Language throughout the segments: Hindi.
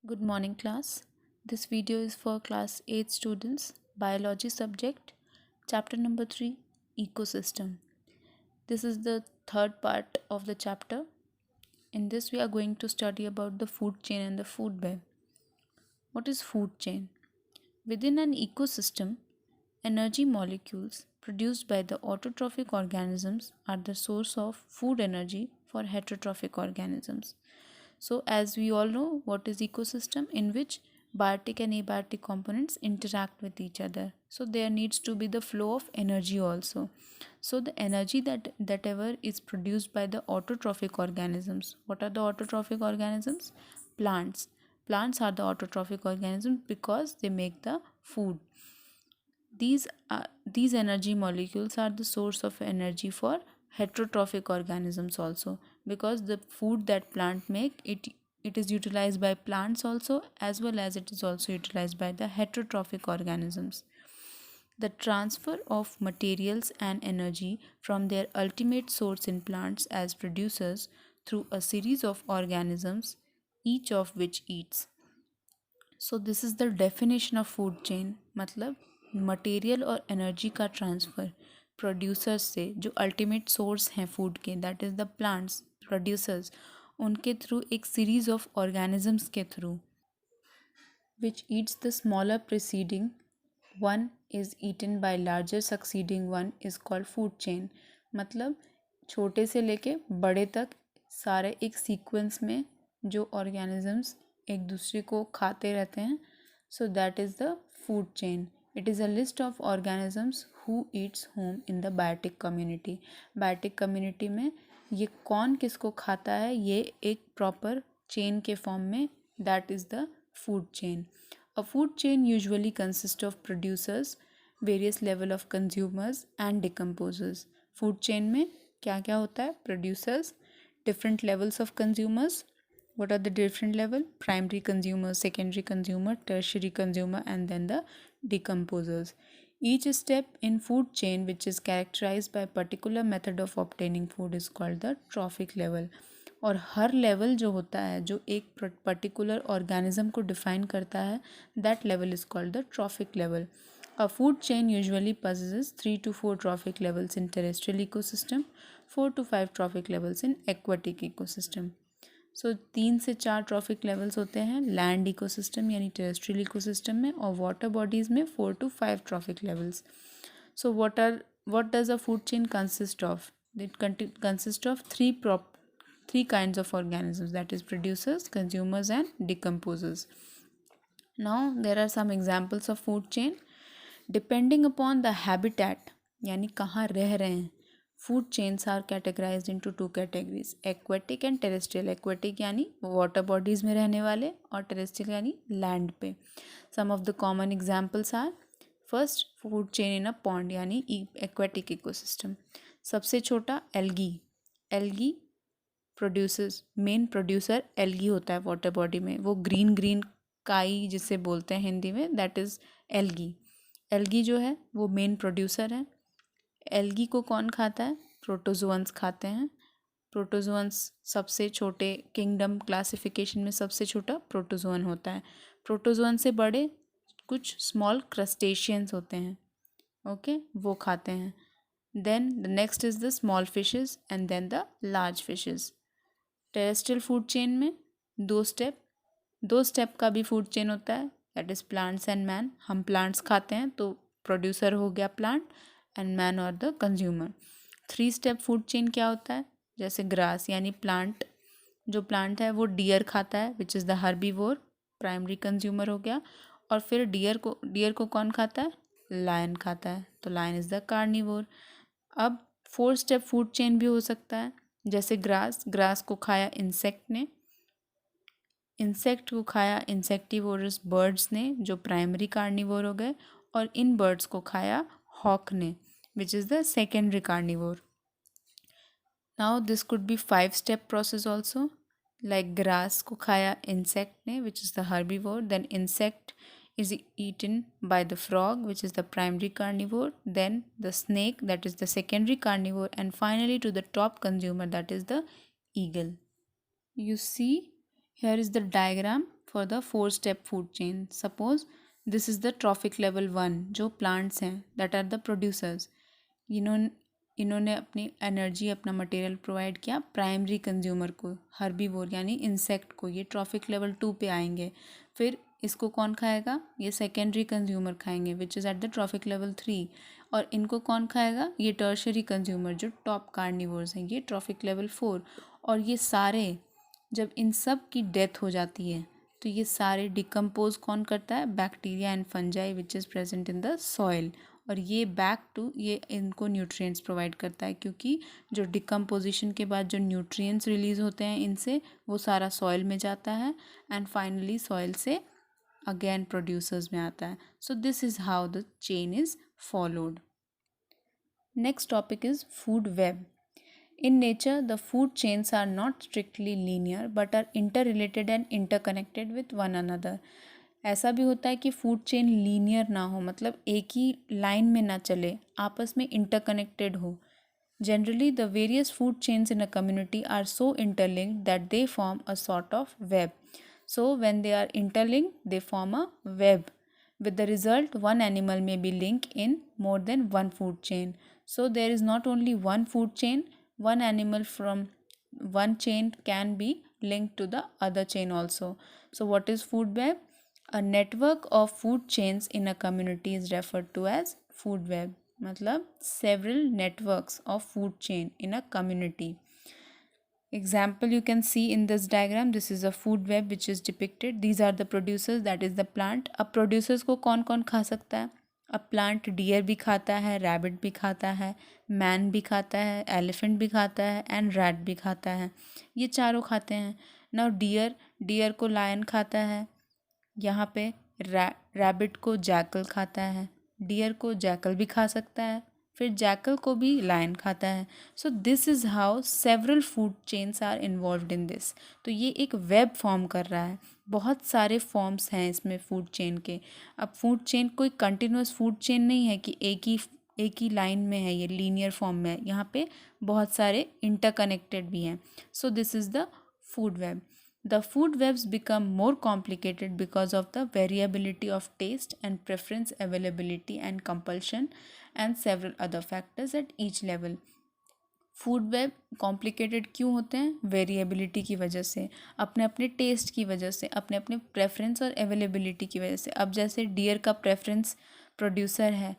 Good morning, class. This video is for class 8 students, biology subject, chapter number 3, ecosystem. This is the third part of the chapter. In this, we are going to study about the food chain and the food web. What is food chain? Within an ecosystem, energy molecules produced by the autotrophic organisms are the source of food energy for heterotrophic organisms. So as we all know, what is ecosystem? In which biotic and abiotic components interact with each other. So there needs to be the flow of energy also. So the energy that ever is produced by the autotrophic organisms. What are the autotrophic organisms? Plants. Plants are the autotrophic organisms because they make the food. These energy molecules are the source of energy for heterotrophic organisms also, because the food that plant make it is utilized by plants also, as well as it is also utilized by the heterotrophic organisms. The transfer of materials and energy from their ultimate source in plants as producers through a series of organisms, each of which eats. So this is the definition of food chain, मतलब मटेरियल और एनर्जी का ट्रांसफ़र प्रोड्यूसर्स से, जो अल्टीमेट सोर्स हैं फूड के, that is the plants producers, उनके थ्रू एक सीरीज ऑफ ऑर्गेनिजम्स के through which eats the smaller preceding one is eaten by larger succeeding one is called food chain. मतलब छोटे से लेके बड़े तक सारे एक सीक्वेंस में जो ऑर्गेनिजम्स एक दूसरे को खाते रहते हैं, so that is the food chain. It is a list of organisms who eats whom in the biotic community. Biotic community में ये कौन किसको खाता है, ये एक प्रॉपर चेन के फॉर्म में, that is the food chain. A food chain usually consist of producers, various level of consumers and decomposers. Food chain में क्या क्या होता है? Producers, different levels of consumers. What are the different level? Primary consumer, secondary consumer, tertiary consumer, and then the decomposers. Each step in food chain which is characterized by a particular method of obtaining food is called the trophic level. और हर लेवल जो होता है, जो एक पर्टिकुलर ऑर्गेनिज्म को डिफाइन करता है, that level is called the trophic level. A food chain usually possesses 3 to 4 trophic levels in terrestrial ecosystem, 4 to 5 trophic levels in aquatic ecosystem. So 3 से 4 ट्रॉफिक लेवल्स होते हैं लैंड इकोसिस्टम यानी टेरेस्ट्रियल इकोसिस्टम में, और वाटर बॉडीज़ में 4 to 5 trophic levels. So what does a food chain consist of? It consists of three kinds of organisms, that is producers, consumers, and decomposers. Now there are some examples of food chain. Depending upon the habitat, यानी कहाँ रह रहे हैं, food chains are categorised into 2 categories, aquatic and terrestrial. Aquatic यानी वाटर बॉडीज़ में रहने वाले, और टेरेस्ट्रियल यानी लैंड पे. Some of the common examples are, first food chain in a pond यानी एक्वेटिक इकोसिस्टम. सबसे छोटा algae. Algae producers, main producer algae होता है वाटर बॉडी में, वो ग्रीन ग्रीन काई जिसे बोलते हैं हिंदी में, दैट इज़ एल्गी. एल्गी जो है वो मेन प्रोड्यूसर है. एल्गी को कौन खाता है? प्रोटोजोअन्स खाते हैं. प्रोटोजोअन्स सबसे छोटे, किंगडम क्लासिफिकेशन में सबसे छोटा प्रोटोजोअन होता है. प्रोटोजोअन से बड़े कुछ स्मॉल क्रस्टेशियंस होते हैं, ओके, वो खाते हैं. Then the next is the small fishes and then the large fishes. Terrestrial food chain में दो स्टेप का भी फूड चेन होता है, that is plants and man. हम प्लांट्स खाते हैं तो प्रोड्यूसर हो गया प्लांट, एंड मैन और the consumer. 3 step food chain क्या होता है? जैसे ग्रास यानी प्लांट, जो प्लांट है वो डियर खाता है, विच is the herbivore, primary consumer हो गया. और फिर डियर को कौन खाता है? लायन खाता है, तो लायन इज़ द कार्निवोर. अब 4 स्टेप फूड चेन भी हो सकता है, जैसे ग्रास को खाया इंसेक्ट ने, इंसेक्ट को खाया इंसेक्टिवोरस बर्ड्स ने, जो प्राइमरी कार्निवोर हो गए, और इन बर्ड्स को खाया हॉक ने, which is the secondary carnivore. Now this could be 5 step process also, like grass को खाया इंसेक्ट ने, which is the herbivore, then insect is eaten by the frog, which is the primary carnivore, then the snake, that is the secondary carnivore, and finally to the top consumer, that is the eagle. You see, here is the diagram for the 4 step food chain. Suppose this is the trophic level 1 जो plants हैं, that are the producers. इन्होंने इन्होंने अपनी एनर्जी, अपना मटेरियल प्रोवाइड किया प्राइमरी कंज्यूमर को, हर्बीवोर यानी इंसेक्ट को, ये ट्रॉफिक लेवल 2 पे आएंगे. फिर इसको कौन खाएगा? ये सेकेंडरी कंज्यूमर खाएंगे which is at the trophic level 3. और इनको कौन खाएगा? ये टर्शरी कंज्यूमर जो टॉप कार्निवोर्स हैं, ये ट्रॉफिक लेवल 4. और ये सारे जब इन सब की डेथ हो जाती है तो ये सारे डिकम्पोज कौन करता है? Bacteria and fungi which is present in the soil. और ये बैक टू ये इनको न्यूट्रिएंट्स प्रोवाइड करता है, क्योंकि जो डिकम्पोजिशन के बाद जो न्यूट्रिएंट्स रिलीज़ होते हैं इनसे, वो सारा सॉइल में जाता है एंड फाइनली सॉइल से अगेन प्रोड्यूसर्स में आता है. So this is how the chain is followed. Next topic is food web. In nature, the food chains are not strictly linear but are interrelated and interconnected with one another. ऐसा भी होता है कि फूड चेन लीनियर ना हो, मतलब एक ही लाइन में ना चले, आपस में इंटरकनेक्टेड हो. Generally, the various food chains in a community are so interlinked that they form a sort of web. So, when they are interlinked, they form a web. With the result, one animal may be linked in more than one food chain. So, there is not only one food chain, one animal from one chain can be linked to the other chain also. So, what is food web? A network of food chains in a community is referred to as food web. मतलब several networks of food chain in a community. Example you can see in this diagram. This is a food web which is depicted. These are the producers, that is the plant. अब producers को कौन कौन खा सकता है? अब plant deer भी खाता है, rabbit भी खाता है, man भी खाता है, elephant भी खाता है and rat भी खाता है. ये चारों खाते हैं. Now deer को lion खाता है. यहाँ पे रैबिट को जैकल खाता है, डियर को जैकल भी खा सकता है, फिर जैकल को भी लायन खाता है. So this is how several food chains are involved in this. तो ये एक वेब फॉर्म कर रहा है. बहुत सारे फॉर्म्स हैं इसमें फूड चेन के. अब फूड चेन कोई कंटिन्यूस फूड चेन नहीं है कि एक ही लाइन में है, ये लीनियर फॉर्म में है. यहाँ पे बहुत सारे इंटरकनेक्टेड भी हैं. सो this is the food web. The food webs become more complicated because of the variability of taste and preference, availability and compulsion, and several other factors at each level. Food web complicated क्यों होते हैं? वेरिएबिलिटी की वजह से, अपने अपने टेस्ट की वजह से, अपने अपने प्रेफरेंस और अवेलेबिलिटी की वजह से. अब जैसे डियर का प्रेफरेंस प्रोड्यूसर है,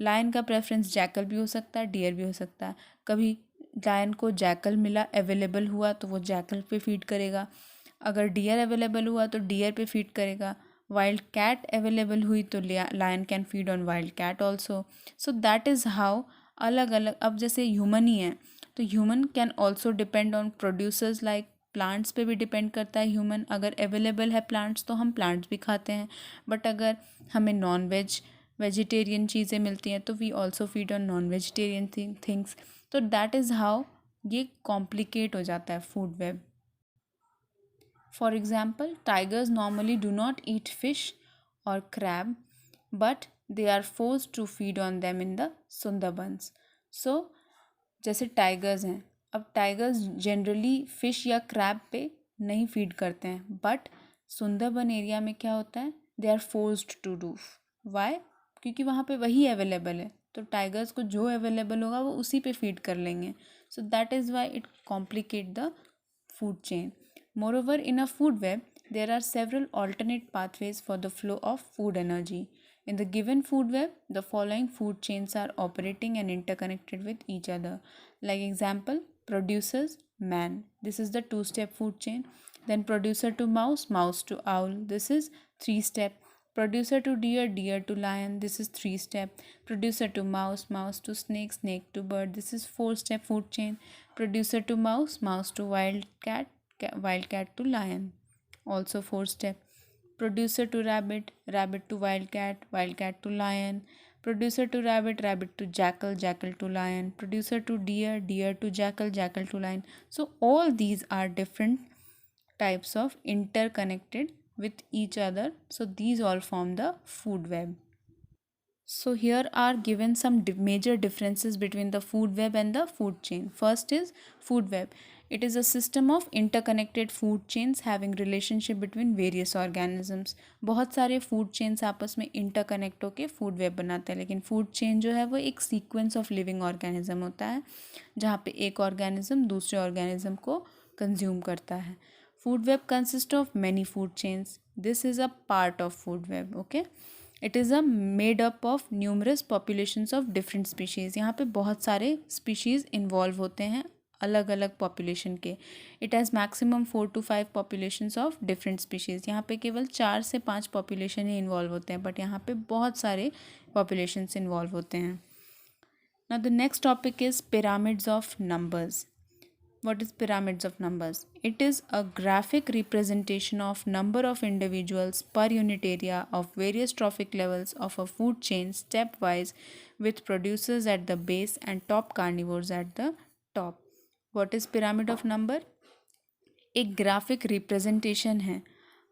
लायन का प्रेफरेंस जैकल भी हो सकता है, डियर भी हो सकता है. कभी लायन को जैकल मिला, अवेलेबल हुआ तो वो जैकल पे फीड करेगा. अगर डियर अवेलेबल हुआ तो डियर पे फीड करेगा. वाइल्ड कैट अवेलेबल हुई तो lion can feed on wild cat also. So that is how अलग अलग. अब जैसे ह्यूमन ही है तो human can also depend on producers. Like plants पे भी डिपेंड करता है ह्यूमन. अगर अवेलेबल है प्लांट्स तो हम प्लांट्स भी खाते हैं, बट अगर हमें नॉन वेजिटेरियन चीज़ें मिलती हैं तो we also feed on non vegetarian things. तो दैट इज़ हाउ ये कॉम्प्लिकेट हो जाता है food web. For example, tigers normally do not eat fish or crab, but they are forced to feed on them in the Sundarbans. So, जैसे टाइगर्स हैं, अब टाइगर्स जनरली फ़िश या क्रैब पे नहीं फीड करते हैं, बट सुंदरबन एरिया में क्या होता है? They are forced to do. Why? क्योंकि वहाँ पे वही अवेलेबल है, तो टाइगर्स को जो अवेलेबल होगा वो उसी पे फीड कर लेंगे. सो that is why it complicate the food chain. Moreover, in a food web, there are several alternate pathways for the flow of food energy. In the given food web, the following food chains are operating and interconnected with each other. Like example, producers, man. This is the 2-step food chain. Then producer to mouse, mouse to owl. This is 3-step. Producer to deer, deer to lion. This is 3-step. Producer to mouse, mouse to snake, snake to bird. This is 4-step food chain. Producer to mouse, mouse to wildcat to lion, also 4-step. Producer to rabbit, rabbit to wildcat, wildcat to lion. Producer to rabbit, rabbit to jackal, jackal to lion. Producer to deer, deer to jackal, jackal to lion. So all these are different types of interconnected with each other. So these all form the food web. So here are given some major differences between the food web and the food chain. First is food web. It is a system of interconnected food chains having relationship between various organisms. बहुत सारे food chains आपस में interconnect होके food web बनाते हैं, लेकिन food chain जो है वो एक sequence of living organism होता है जहाँ पे एक organism दूसरे organism को consume करता है. Food web consists of many food chains. This is a part of food web. Okay. It is a made up of numerous populations of different species. यहाँ पे बहुत सारे species involve होते हैं अलग अलग पॉपुलेशन के. It has maximum 4 to 5 populations of different species. यहाँ पे केवल 4 से 5 पॉपुलेशन ही इन्वॉल्व होते हैं, बट यहाँ पे बहुत सारे पॉपुलेशंस इन्वॉल्व होते हैं. Now the next topic is pyramids of numbers. What is pyramids of numbers? It is a graphic representation of number of individuals per unit area of various trophic levels of a food chain stepwise with producers at the base and top carnivores at the top. What is pyramid of number? एक ग्राफिक रिप्रेजेंटेशन है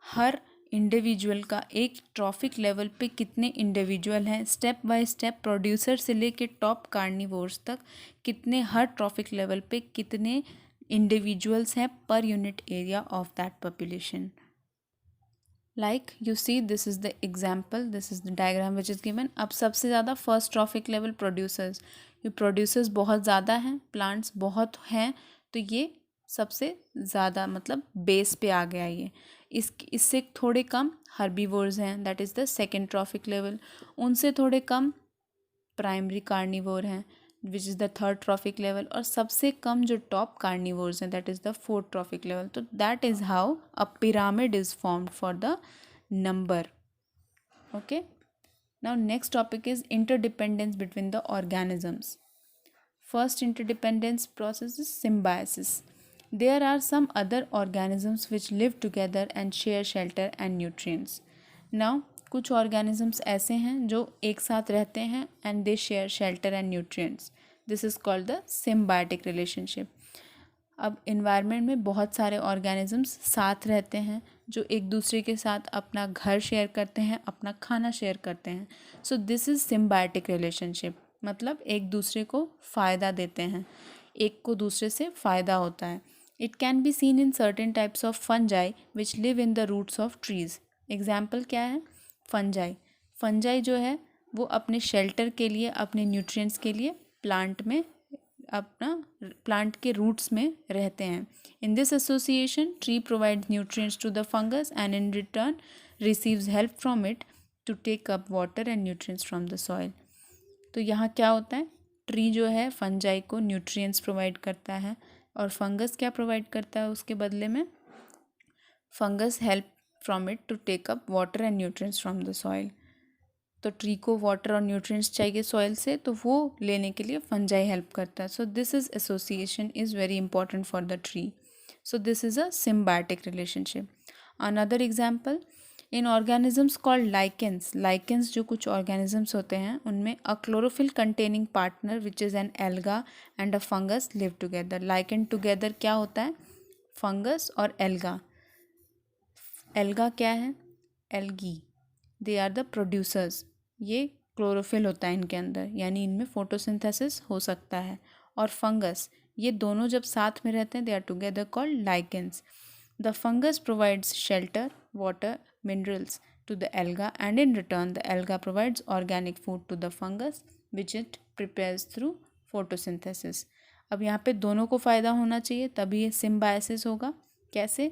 हर इंडिविजुअल का. एक ट्रॉफिक लेवल पे कितने इंडिविजुअल हैं, स्टेप बाय स्टेप प्रोड्यूसर से लेके टॉप कार्निवोर्स तक कितने हर ट्रॉफिक लेवल पे कितने इंडिविजुअल्स हैं per unit area of that population. Like you see this is the example, this is the diagram which is given. अब सबसे ज़्यादा फर्स्ट ट्रॉफिक लेवल प्रोड्यूसर्स, ये प्रोड्यूसर्स बहुत ज़्यादा हैं, प्लांट्स बहुत हैं, तो ये सबसे ज़्यादा मतलब बेस पे आ गया ये. इससे थोड़े कम हर्बीवोर्स हैं, that is the second trophic level. उनसे थोड़े कम प्राइमरी कार्निवोर हैं which is the third trophic level. और सबसे कम जो टॉप कार्निवोर्स हैं that is the fourth trophic level. तो that is how a pyramid is formed for the number. Okay. Now next topic is interdependence between the organisms. First interdependence process is symbiosis. There are some other organisms which live together and share shelter and nutrients. Now, कुछ organisms ऐसे हैं जो एक साथ रहते हैं and they share shelter and nutrients. This is called the symbiotic relationship. अब environment में बहुत सारे organisms साथ रहते हैं जो एक दूसरे के साथ अपना घर शेयर करते हैं, अपना खाना शेयर करते हैं. So this is symbiotic relationship. मतलब एक दूसरे को फ़ायदा देते हैं, एक को दूसरे से फ़ायदा होता है. It can be seen in certain types of fungi which live in the roots of trees. Example क्या है? फंजाई. फंजाई जो है वो अपने शेल्टर के लिए, अपने न्यूट्रिएंट्स के लिए प्लांट में अपना प्लांट के रूट्स में रहते हैं. In this association tree provides nutrients to the fungus and in return receives help from it to take up water and nutrients from the soil. तो यहाँ क्या होता है? ट्री जो है फंजाई को न्यूट्रिएंट्स प्रोवाइड करता है और फंगस क्या प्रोवाइड करता है उसके बदले में? Fungus help from it to take up water and nutrients from the soil. तो ट्री को वाटर और न्यूट्रिएंट्स चाहिए सॉइल से, तो वो लेने के लिए फंजाई हेल्प करता है. So this is association is very important for the tree. So this is a symbiotic relationship. Another example in organisms called lichens. Lichens जो कुछ ऑर्गेनिजम्स होते हैं उनमें a chlorophyll containing partner which is an alga and a fungus live together. Lichen together क्या होता है? फंगस और एल्गा. एल्गा क्या है? Algae. They are the producers. ये क्लोरोफिल होता है इनके अंदर, यानी इनमें फोटोसिंथेसिस हो सकता है. और फंगस, ये दोनों जब साथ में रहते हैं they are together called lichens. The fungus provides shelter, water, minerals to the alga, and in return the alga provides organic food to the fungus which it prepares through photosynthesis. अब यहाँ पे दोनों को फ़ायदा होना चाहिए तभी ये सिम्बायोसिस होगा. कैसे?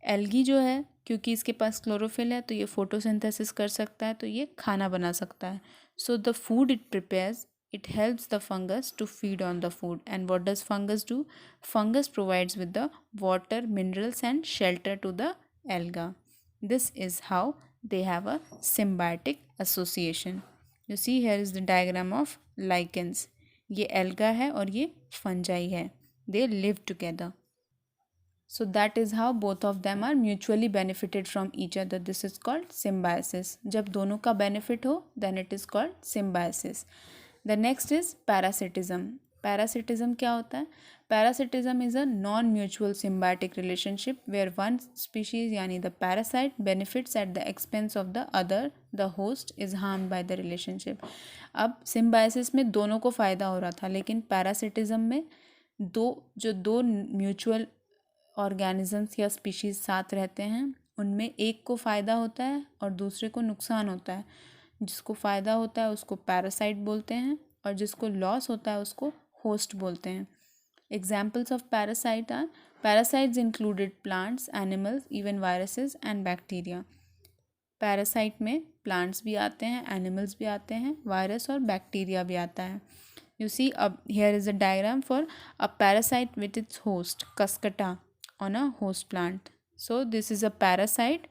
एल्गी जो है क्योंकि इसके पास क्लोरोफिल है तो ये फोटोसिंथेसिस कर सकता है, तो ये खाना बना सकता है. So the food it prepares, it helps the fungus to feed on the food. And what does fungus do? Fungus provides with the water, minerals and shelter to the alga. This is how they have a symbiotic association. You see here is the diagram of lichens. ये alga है और ये fungi है. They live together. So that is how both of them are mutually benefited from each other. This is called symbiosis. जब दोनों का benefit हो then it is called symbiosis. The next is parasitism. Parasitism क्या होता है? Parasitism is a non-mutual symbiotic relationship where one species यानी the parasite benefits at the expense of the other. The host is harmed by the relationship. अब symbiosis में दोनों को फ़ायदा हो रहा था, लेकिन parasitism में दो म्यूचुअल ऑर्गेनिजम्स या स्पीशीज साथ रहते हैं, उनमें एक को फ़ायदा होता है और दूसरे को नुकसान होता है। जिसको फ़ायदा होता है उसको पैरासाइट बोलते हैं और जिसको लॉस होता है उसको होस्ट बोलते हैं। Examples of parasite are parasites included plants, animals, even viruses and bacteria. Parasite में प्लांट्स भी आते हैं, एनिमल्स भी आते हैं, वायरस और बैक्टीरिया भी आता है। यू सी अब here is a diagram for a parasite with its host कस्कटा on a host plant. So this is a parasite.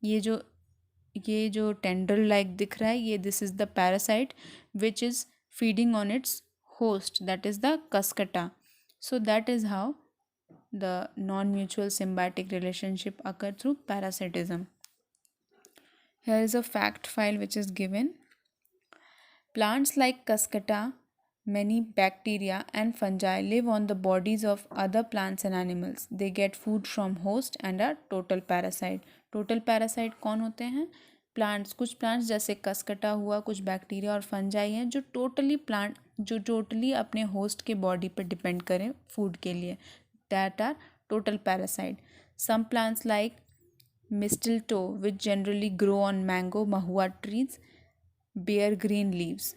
ये जो टेंड्रल लाइक दिख रहा है, ये this is the parasite which is feeding on it's host, that is the cuscata. So that is how the non-mutual symbiotic relationship occur through parasitism. Here is a fact file which is given. Plants like cuscata, many bacteria and fungi live on the bodies of other plants and animals. They get food from host and are total parasite. Total parasite कौन होते हैं? प्लांट्स, कुछ प्लांट्स जैसे कसकटा हुआ, कुछ बैक्टीरिया और फंजाई हैं जो टोटली अपने होस्ट के बॉडी पर डिपेंड करें फूड के लिए, that are total parasite. Some plants like mistletoe which generally grow on mango mahua trees bear green leaves.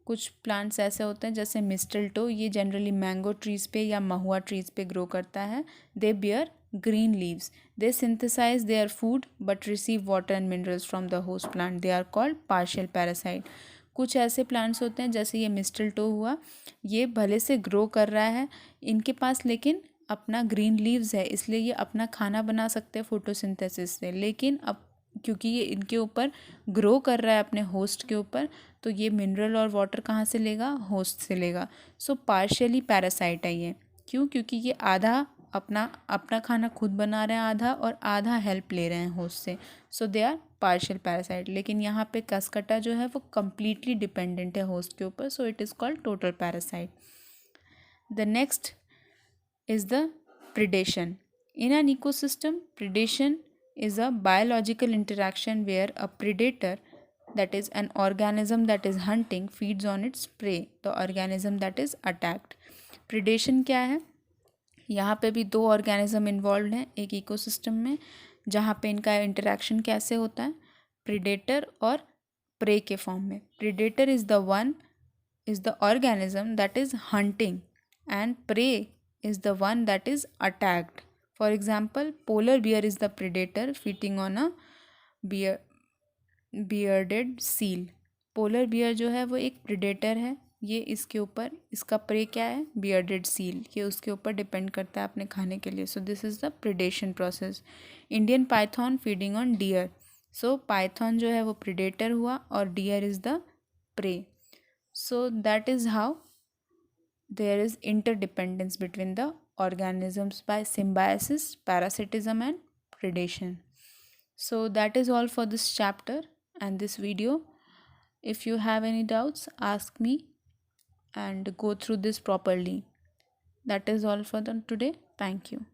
कुछ प्लांट्स ऐसे होते हैं जैसे मिस्टलटो, ये जनरली मैंगो ट्रीज़ पे या महुआ ट्रीज़ पे ग्रो करता है। They bear green leaves. They synthesize their food but receive water and minerals from the host plant. They are called partial parasite. कुछ ऐसे प्लांट्स होते हैं जैसे ये मिस्टलटो हुआ, ये भले से ग्रो कर रहा है, इनके पास लेकिन अपना ग्रीन लीव्स है, इसलिए ये अपना खाना बना सकते हैं फोटोसिंथेसिस से। लेकिन अब क्योंकि ये इनके ऊपर ग्रो कर रहा है अपने होस्ट के ऊपर, तो ये मिनरल और वाटर कहाँ से लेगा? होस्ट से लेगा। सो पार्शियली पैरासाइट है ये। क्यों? क्योंकि ये आधा अपना खाना खुद बना रहे हैं आधा, और आधा हेल्प ले रहे हैं होस्ट से। सो दे आर पार्शियल पैरासाइट। लेकिन यहाँ पे कसकटा जो है वो कम्प्लीटली डिपेंडेंट है होस्ट के ऊपर, so it is called total parasite. The next is the predation. In an ecosystem, predation is a biological interaction where a predator, that is an organism that is hunting, feeds on its prey, the organism that is attacked. predation क्या है? यहाँ पे भी दो ऑर्गेनिज्म इन्वॉल्व हैं एक इकोसिस्टम में, जहाँ पे इनका इंटरेक्शन कैसे होता है? प्रीडेटर और प्रे के फॉर्म में। Predator is the organism that is hunting and prey is the one that is attacked. For example, polar bear is the predator feeding on a bearded seal. Polar bear जो है वो एक प्रीडेटर है, ये इसके ऊपर, इसका प्रे क्या है? Bearded seal. ये उसके ऊपर डिपेंड करता है अपने खाने के लिए। So this is the predation process. Indian python feeding on deer. So python जो है वो प्रिडेटर हुआ और deer is the prey. So that is how there is interdependence between the organisms by symbiosis, parasitism and predation. So that is all for this chapter and this video. If you have any doubts, ask me and go through this properly. That is all for today. Thank you.